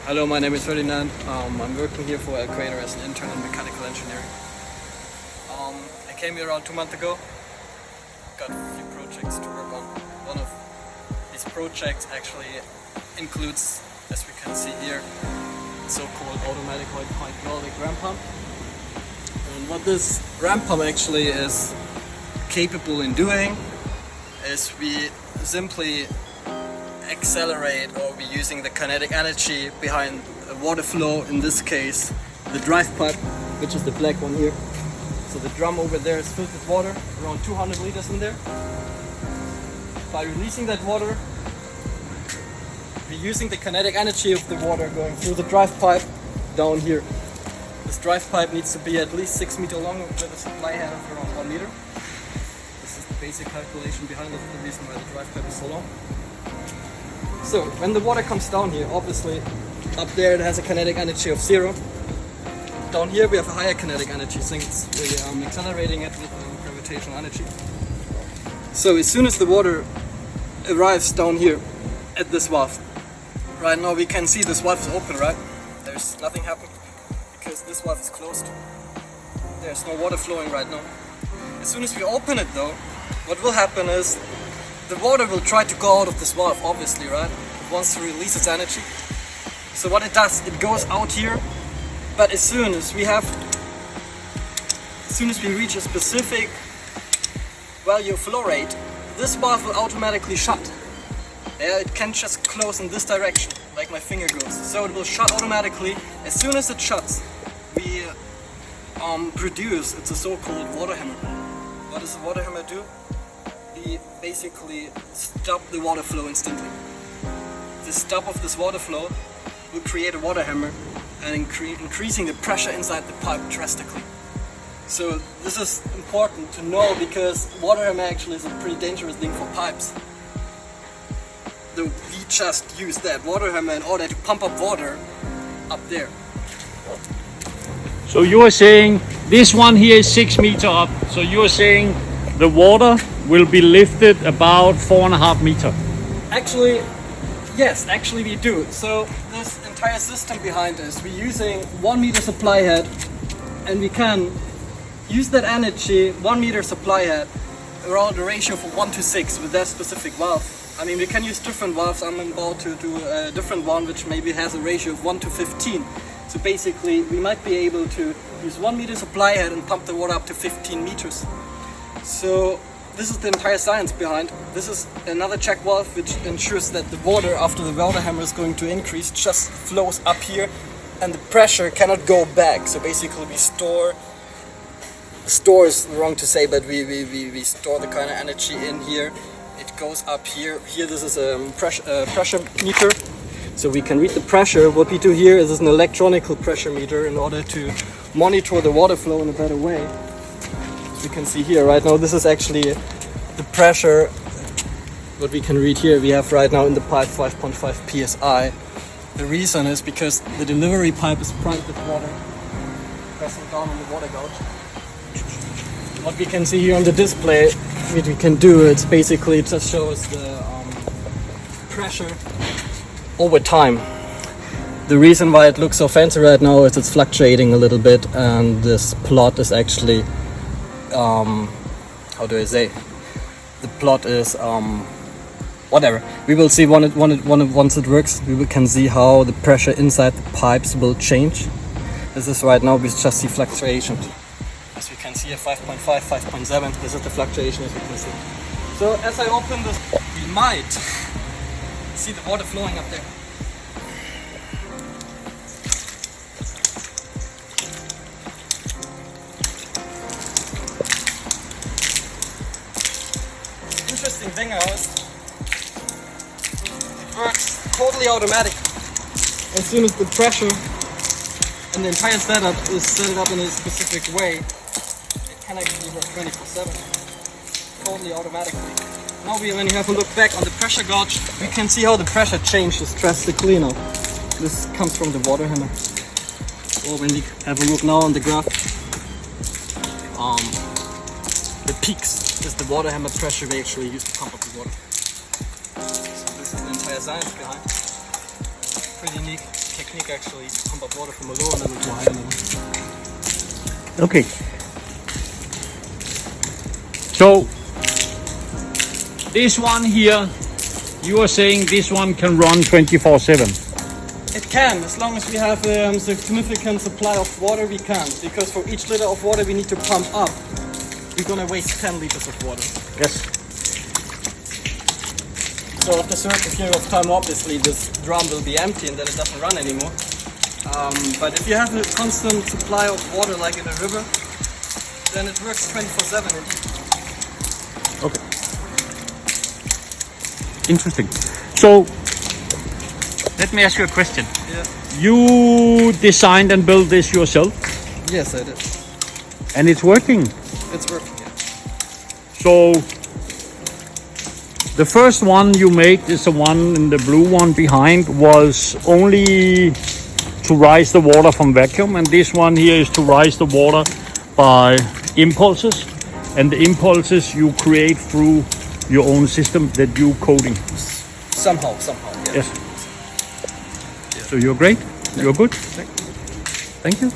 Hello, my name is Ferdinand. I'm working here for Elquator as an intern in mechanical engineering. I came here around 2 months ago. Got a few projects to work on. One of these projects actually includes, as we can see here, the so-called automatic hydrolic ram pump. And what this ram pump actually is capable in doing is we simply accelerate, or we're using the kinetic energy behind a water flow, in this case the drive pipe, which is the black one here. So the drum over there is filled with water, around 200 liters in there. By releasing that water, we're using the kinetic energy of the water going through the drive pipe down here. This drive pipe needs to be at least 6 meters long with a supply head of around 1 meter. This is the basic calculation behind it, the reason why the drive pipe is so long. So, when the water comes down here, obviously, up there it has a kinetic energy of 0. Down here we have a higher kinetic energy, since we're accelerating it with gravitational energy. So, as soon as the water arrives down here at this valve, right now we can see this valve is open, right? There's nothing happening, because this valve is closed. There's no water flowing right now. As soon as we open it though, what will happen is the water will try to go out of this valve, obviously, right? It wants to release its energy. So what it does, it goes out here, but as soon as we reach a specific value of flow rate, this valve will automatically shut. Yeah, it can just close in this direction, like my finger goes. So it will shut automatically. As soon as it shuts, we produce, it's a so-called water hammer. What does the water hammer do? We basically stop the water flow instantly. The stop of this water flow will create a water hammer and increasing the pressure inside the pipe drastically. So this is important to know, because water hammer actually is a pretty dangerous thing for pipes. So we just use that water hammer in order to pump up water up there. So you are saying this one here is 6 meters up. So you are saying the water will be lifted about 4.5 meters. Actually, yes, actually we do. So this entire system behind us, we're using 1 meter supply head, and we can use that energy, 1 meter supply head, around a ratio of 1:6 with that specific valve. I mean, we can use different valves. I'm about to do a different one which maybe has a ratio of 1:15. So basically we might be able to use 1 meter supply head and pump the water up to 15 meters. So this is the entire science behind. This is another check valve which ensures that the water, after the water hammer is going to increase, just flows up here and the pressure cannot go back. So basically we store is wrong to say, but we store the kind of energy in here. It goes up here. Here this is a pressure meter. So we can read the pressure. What we do here is an electronical pressure meter in order to monitor the water flow in a better way. As you can see here right now, this is actually the pressure. What we can read here, we have right now in the pipe 5.5 psi. The reason is because the delivery pipe is primed with water, pressing down on the water gauge. What we can see here on the display, what we can do, it's basically just shows the pressure over time. The reason why it looks so fancy right now is it's fluctuating a little bit, and this plot is actually how do I say? The plot is whatever. We will see once it works. We can see how the pressure inside the pipes will change. This is right now we just see fluctuation. As we can see, 5.5, 5.7. This is the fluctuation, as we can see. So as I open this, we might see the water flowing up there. Interesting thing is, it works totally automatic. As soon as the pressure and the entire setup is set up in a specific way, it can actually work 24/7, totally automatically. Now when you have a look back on the pressure gauge, we can see how the pressure changes drastically now. This comes from the water hammer. Or when we have a look now on the graph, the peaks is the water hammer pressure we actually use to pump up the water. So this is the entire science behind. Pretty unique. technique actually to pump up water from a lower level to a higher level. Okay. So this one here, you are saying this one can run 24/7. It can, as long as we have a significant supply of water, we can. Because for each liter of water we need to pump up, we're gonna waste 10 liters of water. Yes. So after a certain period of time, obviously this drum will be empty and then it doesn't run anymore. But if you have a constant supply of water like in a river, then it works 24/7. Okay. Interesting. So let me ask you a question. Yeah. You designed and built this yourself, Yes, I did. and it's working. It's working, yeah. So the first one you made is the one in the blue one behind, was only to rise the water from vacuum, and this one here is to rise the water by impulses, and the impulses you create through your own system that you coding. Somehow, yeah. Yes. So you're great. You're good. Thank you.